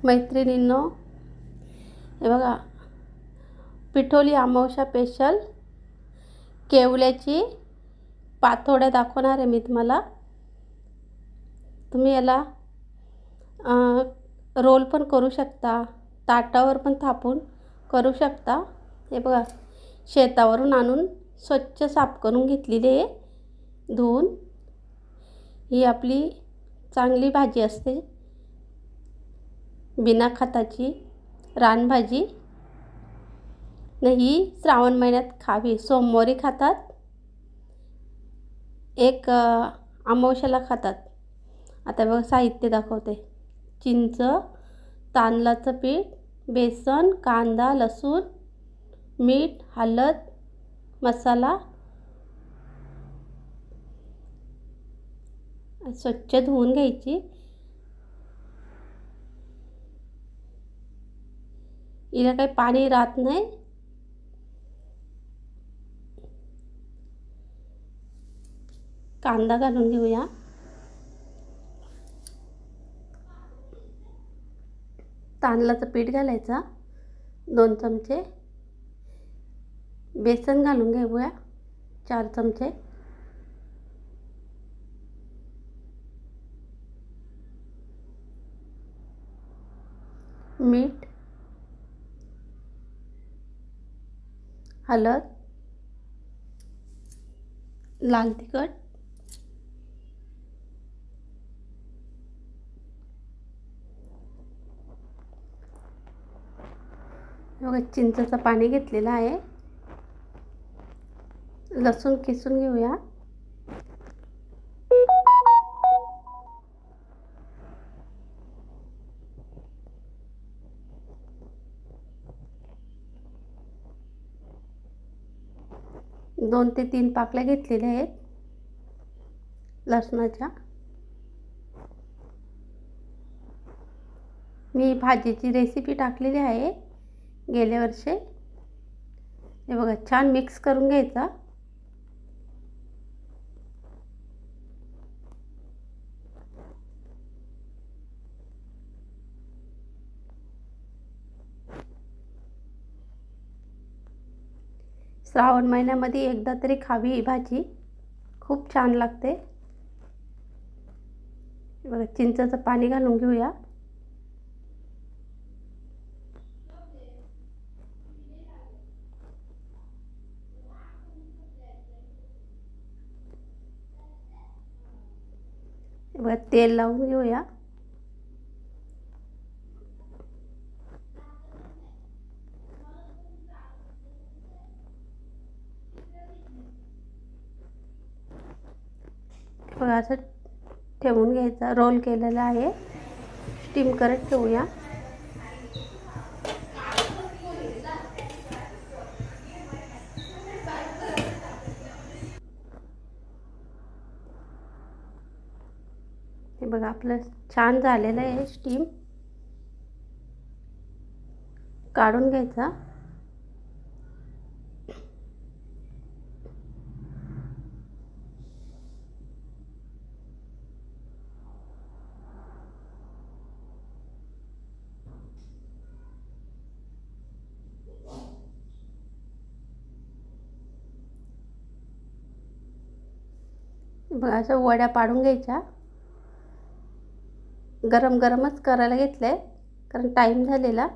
मैत्रिणींनो, हे बघा, पिठोली अमावस्या स्पेशल केवल्याची पातोड्या दाखवणार आहे मी तुम्हाला। तुम्ही याला रोल पण करू शकता, ताटावर पण थापून करू शकता। हे बघा, शेतावरून आणून स्वच्छ साफ करून घेतलेली आहे, धुवून। ही आपली चांगली भाजी असते, बिना खताची रानभाजी। ही श्रावण महिन्यात खावी, सोमवारी खातात, एक अमावस्याला खातात। आता बघा साहित्य दाखवते। चिंच, तांदळाचं पीठ, बेसन, कांदा, लसूण, मीठ, हळद, मसाला। स्वच्छ धुवून घ्यायची। हिला काही पाणी राहत नाही। कांदा घालून घेऊया। तांदळाचं पीठ घालायचा 2 चमचे, बेसन घालून घेऊया 4 चमचे, मीठ, हळद, लाल तिखट, बघा चिंचेचं पाणी घेतलेलं आहे। लसूण किसून घेऊया। दोन ते 3 पाकळ्या घेतलेल्या आहेत लसणाच्या। मी भाजीची रेसिपी टाकलेली आहे गेल्या वर्षी। हे बघा, छान मिक्स करून घ्यायचा। श्रावण महिन्यामध्ये एकदा तरी खावी ही भाजी, खूप छान लागते। बघा, चिंचेचं पाणी घालून घेऊया। बघा, तेल लावून घेऊया। बघा, असं ठेवून घ्यायचा। रोल केलेला आहे, स्टीम करत ठेवूया। हे बघा, आपलं छान झालेलं आहे स्टीम। काढून घ्यायचा। बघा, असं वड्या पाडून घ्यायच्या। गरम गरमच करायला घेतलंय, कारण टाईम झालेला।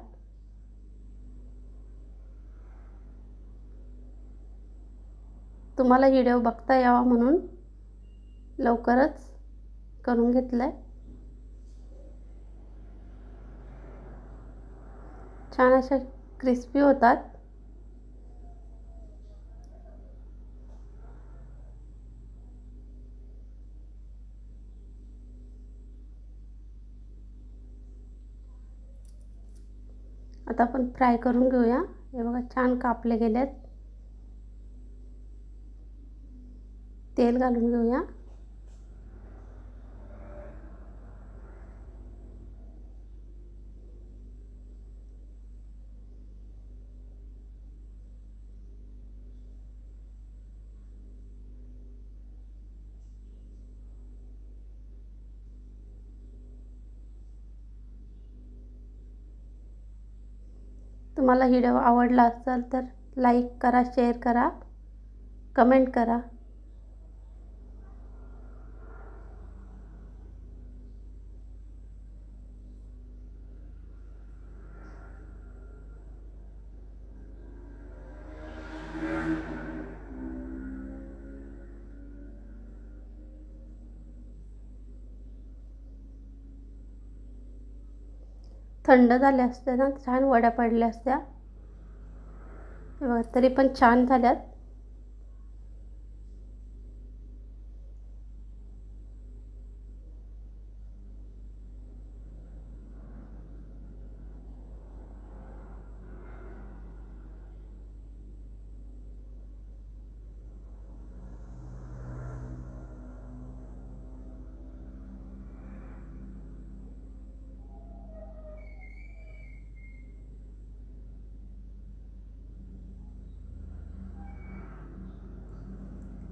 तुम्हाला व्हिडिओ बघता यावा म्हणून लवकरच करून घेतलंय। छान अशा क्रिस्पी होतात। आता आपण फ्राय करून घेऊया। हे बघा, छान कापले गेलेत। तेल घालून घेऊया। तुम्हाला व्हिडिओ आवडला असेल तर लाईक करा, शेअर करा, कमेंट करा. थंड झाल्या असत्या ना छान वड्या पडल्या असत्या. हे बघा तरी पण छान झाल्यात.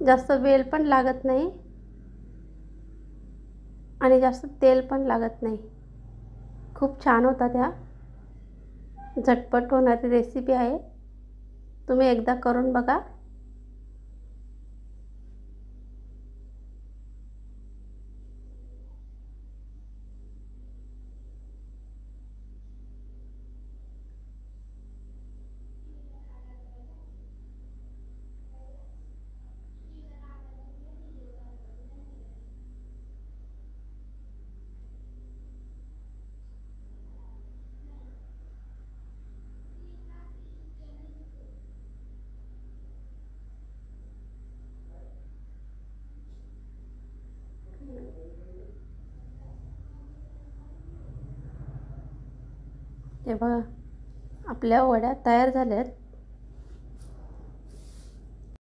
जास्त वेळ पण लागत नाही आणि जास्त तेल पण लागत नाही. खूप छान होता त्या. झटपट होणारी रेसिपी आहे. तुम्ही एकदा करून बघा. हे बघा आपल्या वड्या तयार झाल्यात.